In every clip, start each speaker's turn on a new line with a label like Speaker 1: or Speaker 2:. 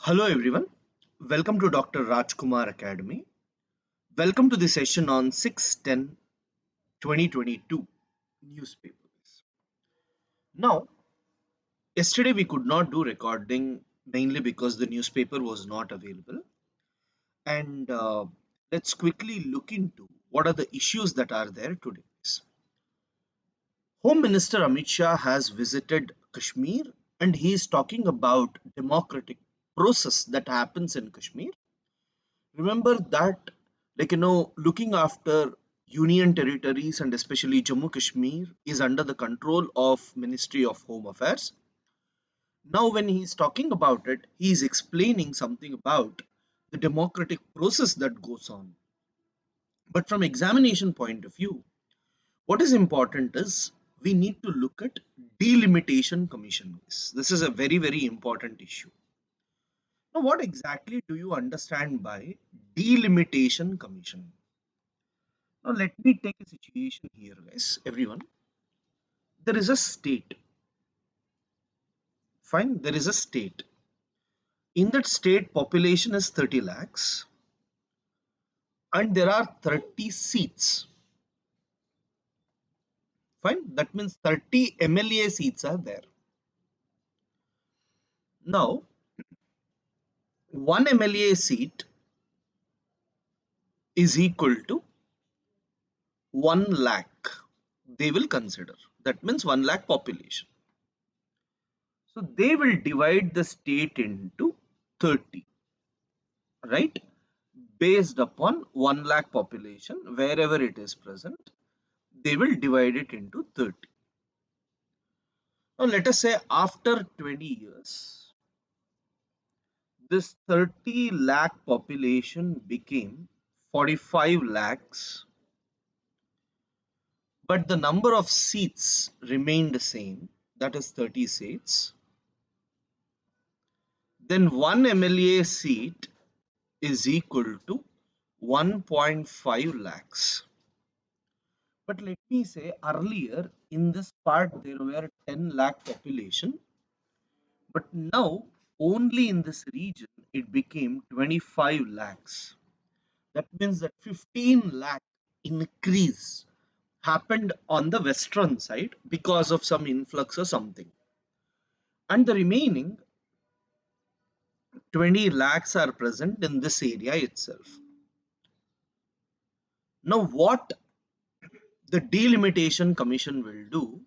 Speaker 1: Hello everyone. Welcome to Dr. Rajkumar Academy. Welcome to the session on 6/10/2022 newspapers. Now, yesterday we could not do recording mainly because the newspaper was not available. And let's quickly look into what are the issues that are there today. Home Minister Amit Shah has visited Kashmir and he is talking about democratic process that happens in Kashmir. Remember that, looking after union territories and especially Jammu Kashmir is under the control of Ministry of Home Affairs. Now when he's talking about it, he's explaining something about the democratic process that goes on. But from examination point of view, what is important is we need to look at delimitation commission. This is a very important issue. Now what exactly do you understand by delimitation commission? Now, let me take a situation here, guys. Everyone, there is a state. Fine, there is a state. In that state, population is 30 lakhs, and there are 30 seats. Fine, that means 30 MLA seats are there. Now, one MLA seat is equal to 1 lakh. They will consider. That means 1 lakh population. So they will divide the state into 30, right? Based upon 1 lakh population, wherever it is present, they will divide it into 30. Now let us say after 20 years, this 30 lakh population became 45 lakhs, but the number of seats remained the same, that is 30 seats. Then one MLA seat is equal to 1.5 lakhs. But let me say earlier in this part there were 10 lakh population, but now only in this region it became 25 lakhs. That means that 15 lakh increase happened on the western side because of some influx or something. And the remaining 20 lakhs are present in this area itself. Now what the delimitation commission will do,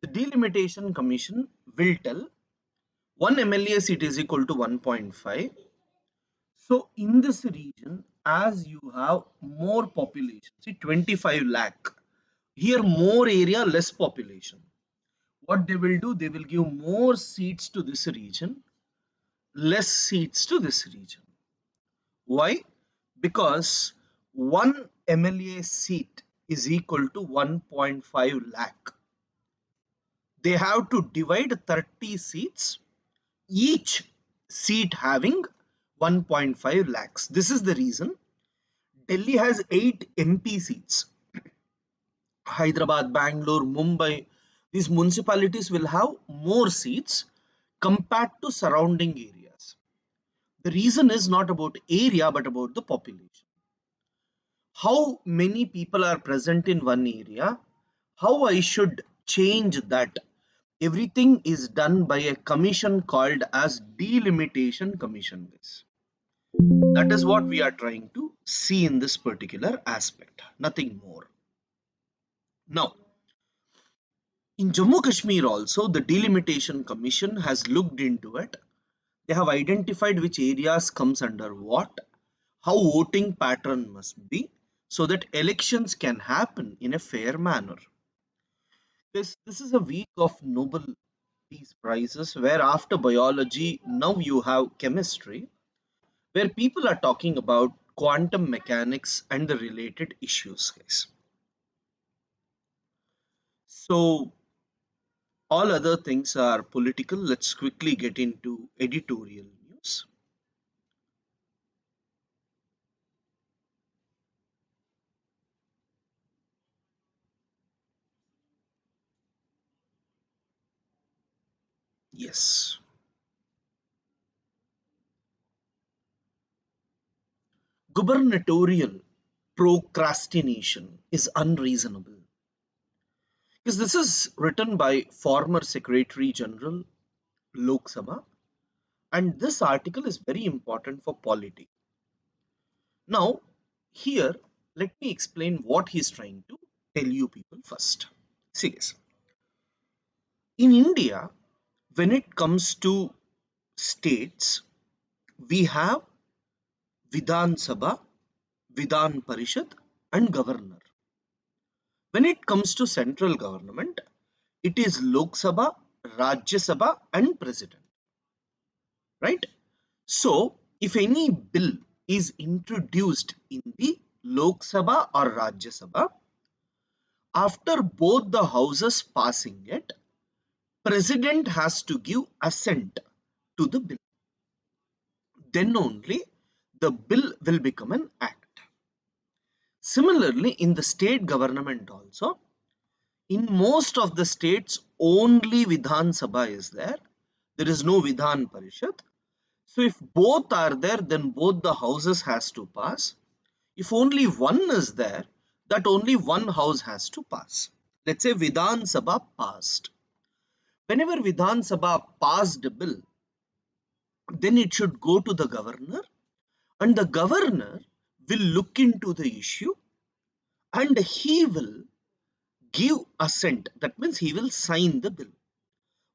Speaker 1: the delimitation commission will tell one MLA seat is equal to 1.5. So in this region, as you have more population, see 25 lakh, here more area, less population. What they will do, they will give more seats to this region, less seats to this region. Why? Because one MLA seat is equal to 1.5 lakh. They have to divide 30 seats, each seat having 1.5 lakhs. This is the reason Delhi has 8 MP seats. Hyderabad, Bangalore, Mumbai, these municipalities will have more seats compared to surrounding areas. The reason is not about area but about the population. How many people are present in one area, how I should change that. Everything is done by a commission called as delimitation commission. That is what we are trying to see in this particular aspect, nothing more. Now, in Jammu Kashmir also, the delimitation commission has looked into it. They have identified which areas comes under what, how voting pattern must be, so that elections can happen in a fair manner. This is a week of Nobel Peace Prizes, where after biology, now you have chemistry, where people are talking about quantum mechanics and the related issues, guys. So all other things are political. Let's quickly get into editorial news. Yes. gubernatorial procrastination is unreasonable. Because this is written by former Secretary General Lok Sabha, and this article is very important for polity. Now, here, let me explain what he's trying to tell you people first. See this. In India, when it comes to states, we have Vidhan Sabha, Vidhan Parishad, and Governor. When it comes to central government, it is Lok Sabha, Rajya Sabha, and President. Right? So, if any bill is introduced in the Lok Sabha or Rajya Sabha, after both the houses passing it, President has to give assent to the bill. Then only the bill will become an act. Similarly, in the state government also, in most of the states, only Vidhan Sabha is there. There is no Vidhan Parishad. So if both are there, then both the houses has to pass. If only one is there, that only one house has to pass. Let's say Vidhan Sabha passed. Whenever Vidhan Sabha passed a bill, then it should go to the governor, and the governor will look into the issue and he will give assent. That means he will sign the bill.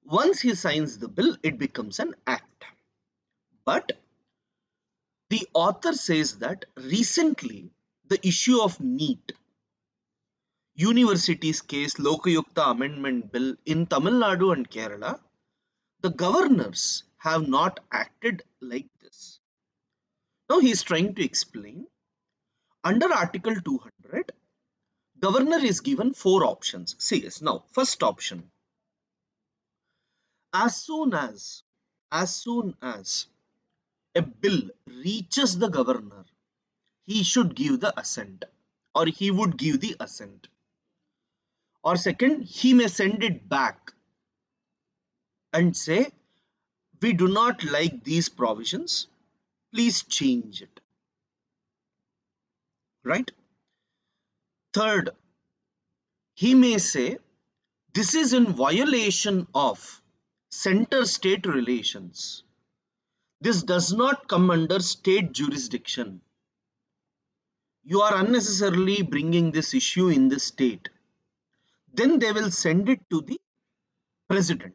Speaker 1: Once he signs the bill, it becomes an act. But the author says that recently the issue of NEET, universities case Lokayukta Amendment Bill in Tamil Nadu and Kerala, the governors have not acted like this. Now he is trying to explain under Article 200, governor is given four options. See this. Now, first option, as soon as as soon as a bill reaches the governor, he should give the assent, or he would give the assent. Or second, he may send it back and say, we do not like these provisions, please change it. Right? Third, he may say, this is in violation of center state relations. This does not come under state jurisdiction. You are unnecessarily bringing this issue in the state. Then they will send it to the president.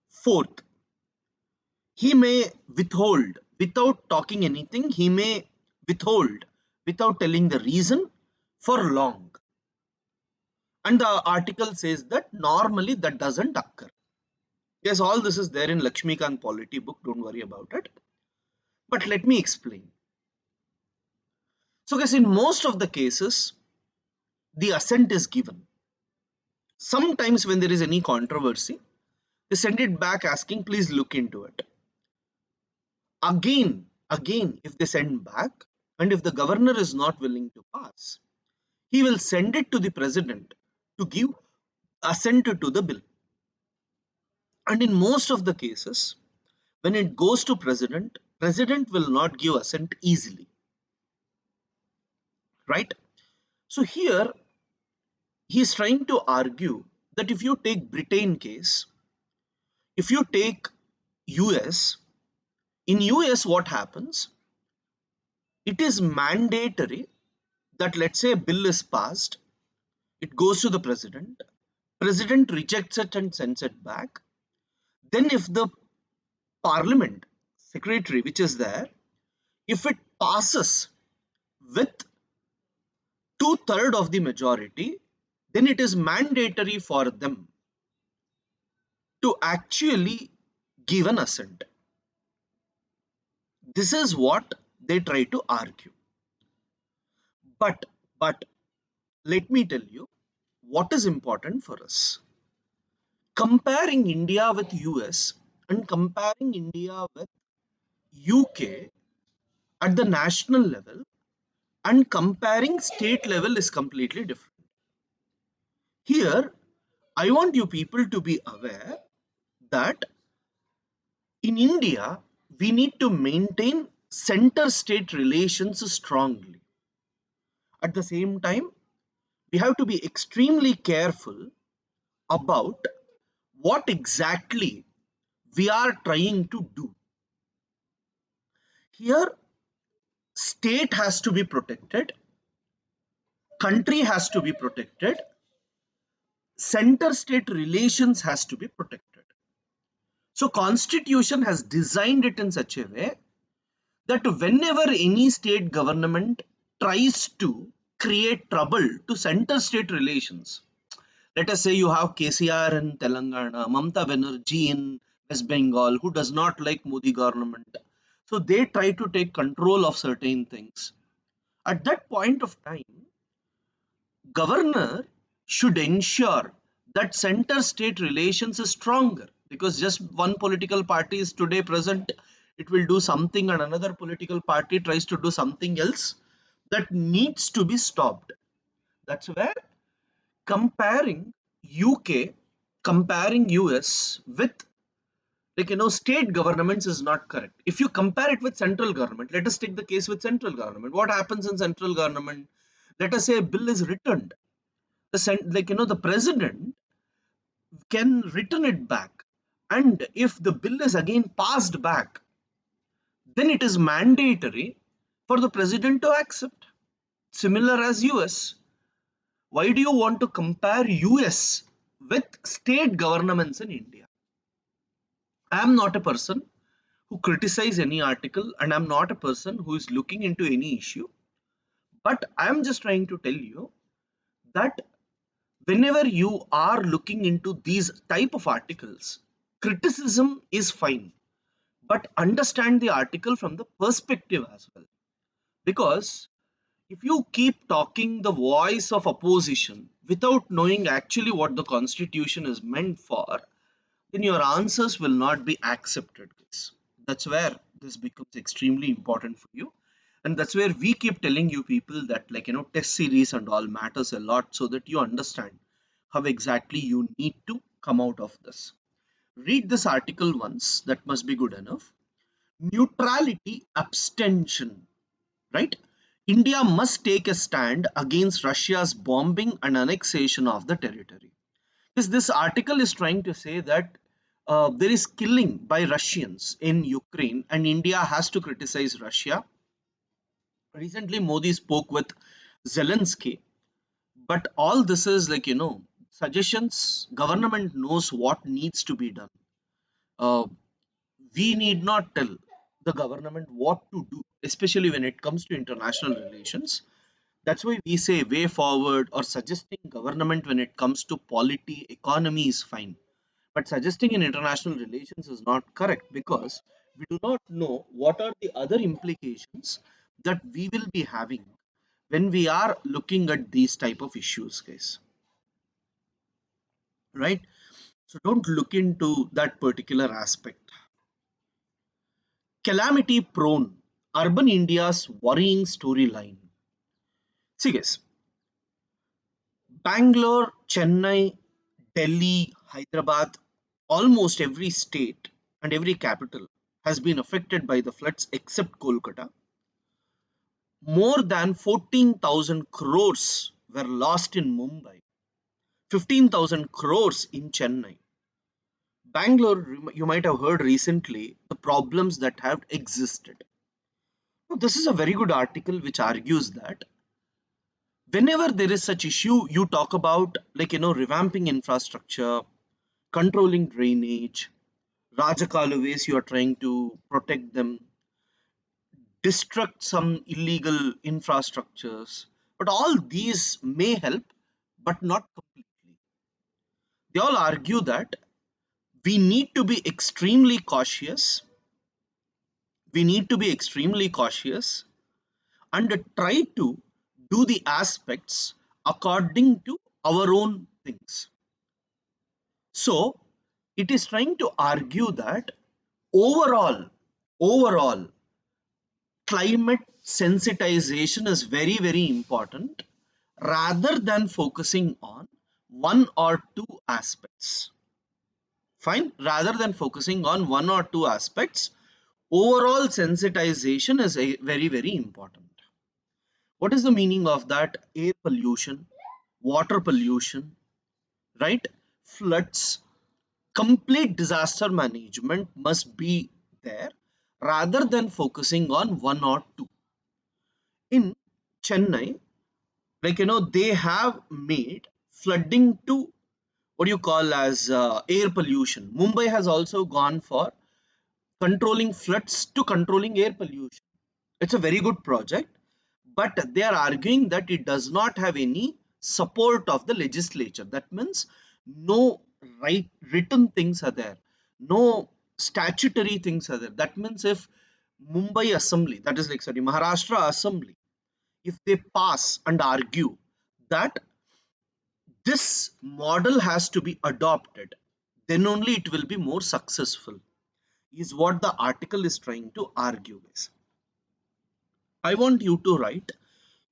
Speaker 1: Fourth, he may withhold without talking anything. He may withhold without telling the reason for long. And the article says that normally that doesn't occur. Yes, all this is there in Lakshmikant polity book. Don't worry about it. But let me explain. So guys, in most of the cases, the assent is given. Sometimes when there is any controversy, they send it back asking, please look into it. Again, if they send back, and if the governor is not willing to pass, he will send it to the president to give assent to the bill. And in most of the cases, when it goes to president, president will not give assent easily. Right? So here, he is trying to argue that if you take Britain case, if you take US, in US what happens? It is mandatory that, let's say, a bill is passed, it goes to the president, president rejects it and sends it back. Then if the parliament secretary which is there, if it passes with two-thirds of the majority, then it is mandatory for them to actually give an assent. This is what they try to argue. But let me tell you what is important for us. Comparing India with US and comparing India with UK at the national level and comparing state level is completely different. Here, I want you people to be aware that in India, we need to maintain center state relations strongly. At the same time, we have to be extremely careful about what exactly we are trying to do. Here, state has to be protected, country has to be protected, center state relations has to be protected. So constitution has designed it in such a way that whenever any state government tries to create trouble to center state relations, let us say you have KCR in Telangana, Mamta Banerjee in West Bengal, who does not like Modi government. So they try to take control of certain things. At that point of time, governor should ensure that center state relations is stronger, because just one political party is today present, it will do something and another political party tries to do something else, that needs to be stopped. That's where comparing UK, comparing US with, state governments is not correct. If you compare it with central government, let us take the case with central government. What happens in central government? Let us say a bill is returned. The president can return it back, and if the bill is again passed back, then it is mandatory for the president to accept. Similar as US. Why do you want to compare US with state governments in India? I am not a person who criticize any article, and I'm not a person who is looking into any issue, but I am just trying to tell you that whenever you are looking into these type of articles, criticism is fine, but understand the article from the perspective as well. Because if you keep talking the voice of opposition without knowing actually what the constitution is meant for, then your answers will not be accepted, guys. That's where this becomes extremely important for you. And that's where we keep telling you people that, test series and all matters a lot, so that you understand how exactly you need to come out of this. Read this article once, that must be good enough. Neutrality abstention, right? India must take a stand against Russia's bombing and annexation of the territory. This article is trying to say that there is killing by Russians in Ukraine, and India has to criticize Russia. Recently, Modi spoke with Zelensky, but all this is suggestions. Government knows what needs to be done. Uh, we need not tell the government what to do, especially when it comes to international relations. That's why we say way forward or suggesting government when it comes to polity, economy is fine. But suggesting in international relations is not correct, because we do not know what are the other implications that we will be having when we are looking at these type of issues, guys. Right? So don't look into that particular aspect. Calamity prone, urban India's worrying storyline. See, guys, Bangalore, Chennai, Delhi, Hyderabad, almost every state and every capital has been affected by the floods except Kolkata. More than 14,000 crores were lost in Mumbai, 15,000 crores in Chennai. Bangalore, you might have heard recently the problems that have existed. Now, this is a very good article which argues that whenever there is such issue, you talk about revamping infrastructure, controlling drainage, Rajakalu ways you are trying to protect them, destruct some illegal infrastructures. But all these may help, but not completely. They all argue that we need to be extremely cautious. We need to be extremely cautious and try to do the aspects according to our own things. So it is trying to argue that overall, overall, climate sensitization is very, very important, rather than focusing on one or two aspects. Fine, rather than focusing on one or two aspects, Overall sensitization is very, very important. What is the meaning of that? Air pollution, water pollution, right? Floods, complete disaster management must be there rather than focusing on one or two. In Chennai, they have made flooding to what you call as air pollution. Mumbai has also gone for controlling floods to controlling air pollution. It's a very good project, but they are arguing that it does not have any support of the legislature. That means no right written things are there, no statutory things are there. That means if Mumbai Assembly, that is like sorry, Maharashtra Assembly, if they pass and argue that this model has to be adopted, then only it will be more successful, is what the article is trying to argue is. I want you to write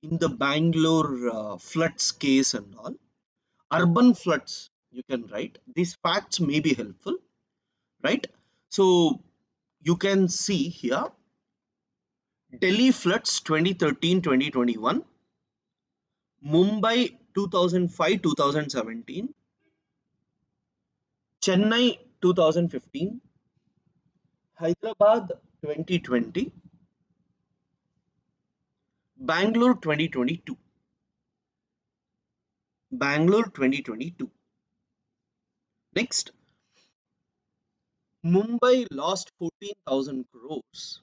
Speaker 1: in the Bangalore floods case and all, urban floods, you can write. These facts may be helpful, right? So you can see here Delhi floods 2013-2021, Mumbai 2005-2017, Chennai 2015, Hyderabad 2020, Bangalore 2022. Bangalore 2022. Next, Mumbai lost 14,000 crores,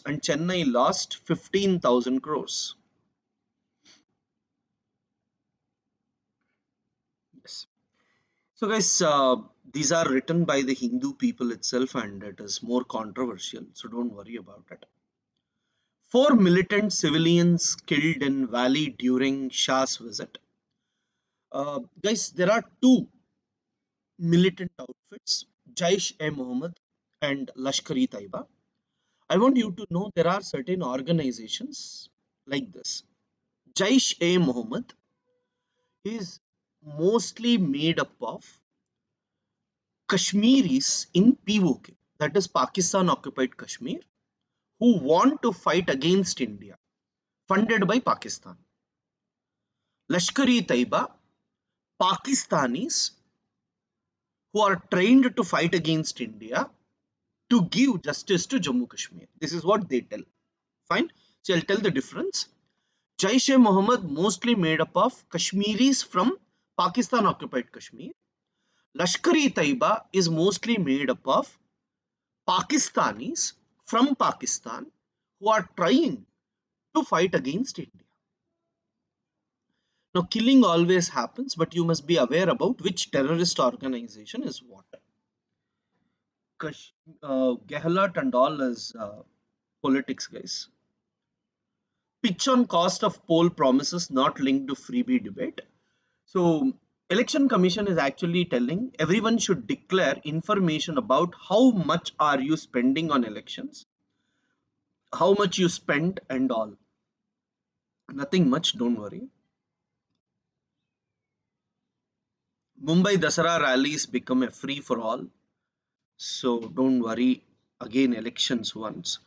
Speaker 1: and Chennai lost 15,000 crores. Yes. So, guys, these are written by the Hindu people itself, and it is more controversial. So, don't worry about it. Four militant civilians killed in Valley during Shah's visit. Guys, there are two militant outfits, Jaish-e-Mohammed and Lashkar-e-Taiba. I want you to know there are certain organizations like this. Jaish-e-Mohammed is mostly made up of Kashmiris in POK, that is Pakistan occupied Kashmir, who want to fight against India, funded by Pakistan. Lashkar-e-Taiba, Pakistanis who are trained to fight against India to give justice to Jammu Kashmir. This is what they tell. Fine. So I'll tell the difference. Jaish-e-Mohammed mostly made up of Kashmiris from Pakistan occupied Kashmir. Lashkar-e-Taiba is mostly made up of Pakistanis from Pakistan who are trying to fight against India. Now, killing always happens, but you must be aware about which terrorist organization is what. Gehlot and all is politics, guys. Pitch on cost of poll promises not linked to freebie debate. So, election commission is actually telling everyone should declare information about how much are you spending on elections, how much you spent and all. Nothing much, don't worry. Mumbai Dasara rallies become a free for all. So don't worry. Again, elections once.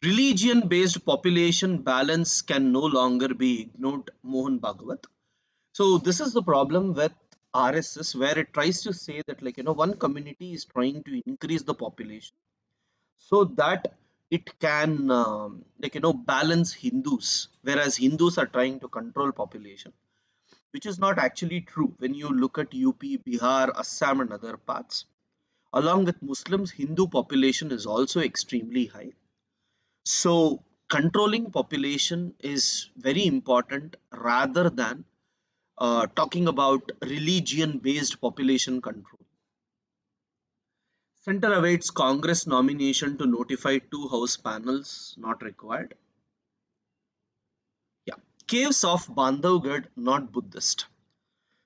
Speaker 1: Religion based population balance can no longer be ignored. Mohan Bhagwat. So this is the problem with RSS, where it tries to say that, one community is trying to increase the population so that it can balance Hindus, whereas Hindus are trying to control population, which is not actually true when you look at UP, Bihar, Assam, and other parts. Along with Muslims, Hindu population is also extremely high. So, controlling population is very important rather than talking about religion based population control. Center awaits Congress nomination to notify two House panels, not required. Yeah. Caves of Bandhavgarh, not Buddhist.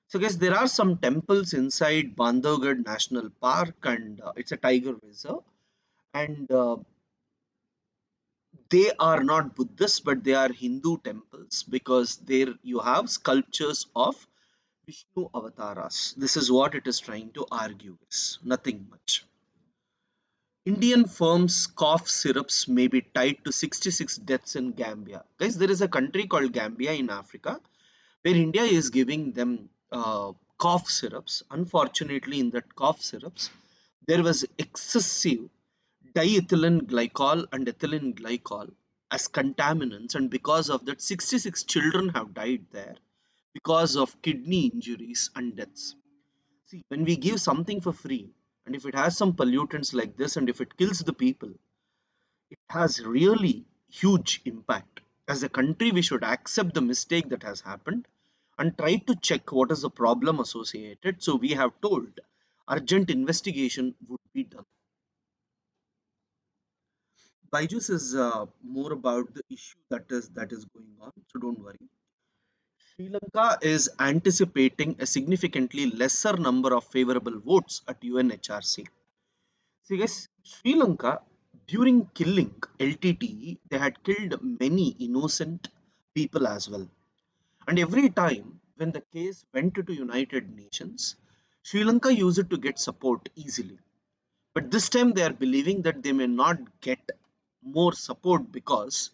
Speaker 1: So, guys, there are some temples inside Bandhavgarh National Park, and it's a tiger reserve. And they are not Buddhist, but they are Hindu temples because there you have sculptures of Vishnu avatars. This is what it is trying to argue is nothing much. Indian firms' cough syrups may be tied to 66 deaths in Gambia. Guys, there is a country called Gambia in Africa where India is giving them cough syrups. Unfortunately, in that cough syrups, there was excessive diethylene glycol and ethylene glycol as contaminants, and because of that, 66 children have died there because of kidney injuries and deaths. See, when we give something for free, and if it has some pollutants like this, and if it kills the people, it has really huge impact. As a country, we should accept the mistake that has happened and try to check what is the problem associated. So we have told urgent investigation would be done. Byju's is more about the issue that is going on, so don't worry. Sri Lanka is anticipating a significantly lesser number of favorable votes at UNHRC. See, guys, Sri Lanka during killing LTTE, they had killed many innocent people as well. And every time when the case went to United Nations, Sri Lanka used it to get support easily. But this time they are believing that they may not get more support because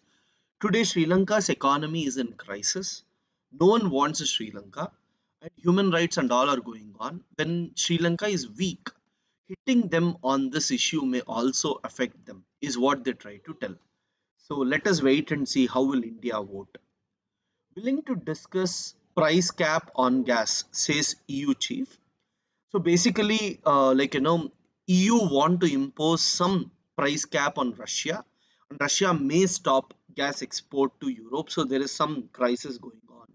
Speaker 1: today Sri Lanka's economy is in crisis. No one wants Sri Lanka, and human rights and all are going on. When Sri Lanka is weak, hitting them on this issue may also affect them, is what they try to tell. So let us wait and see how will India vote. Willing to discuss price cap on gas, says EU chief. So basically, EU want to impose some price cap on Russia, and Russia may stop gas export to Europe. So there is some crisis going on.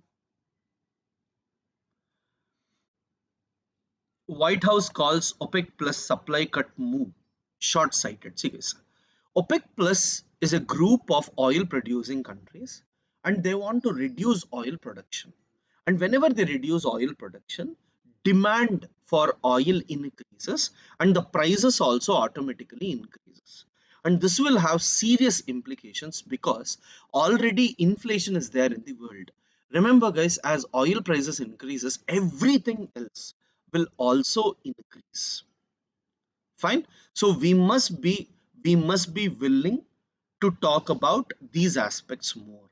Speaker 1: White House calls OPEC Plus supply cut move short-sighted. See guys, OPEC Plus is a group of oil producing countries, and they want to reduce oil production. And whenever they reduce oil production, demand for oil increases and the prices also automatically increases. And this will have serious implications because already inflation is there in the world. Remember guys, as oil prices increases, everything else will also increase. Fine. So we must be willing to talk about these aspects more.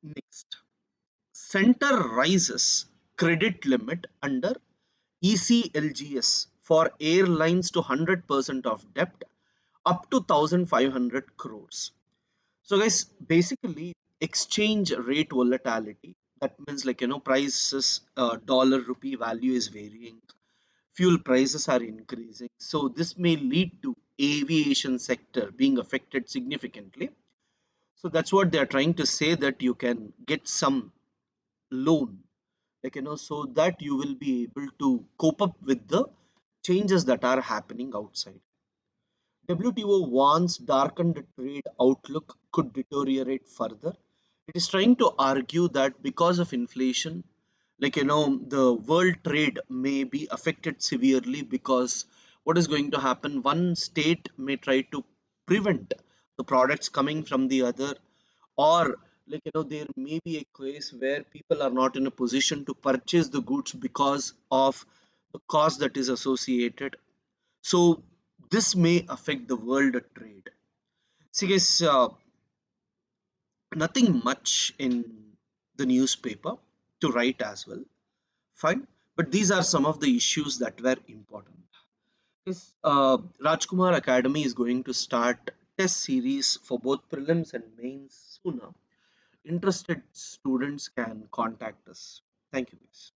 Speaker 1: Next, center rises credit limit under ECLGS for airlines to 100% of debt up to 1500 crores. So guys, basically exchange rate volatility, that means prices, dollar rupee value is varying, fuel prices are increasing, so this may lead to aviation sector being affected significantly. So that's what they are trying to say, that you can get some loan, so that you will be able to cope up with the changes that are happening outside. WTO warns darkened trade outlook could deteriorate further. It is trying to argue that because of inflation, the world trade may be affected severely, because what is going to happen? One state may try to prevent the products coming from the other, or there may be a case where people are not in a position to purchase the goods because of the cost that is associated. So this may affect the world trade. See guys, nothing much in the newspaper to write as well. Fine, but these are some of the issues that were important. Yes, Rajkumar Academy is going to start test series for both prelims and mains sooner. Interested students can contact us. Thank you guys.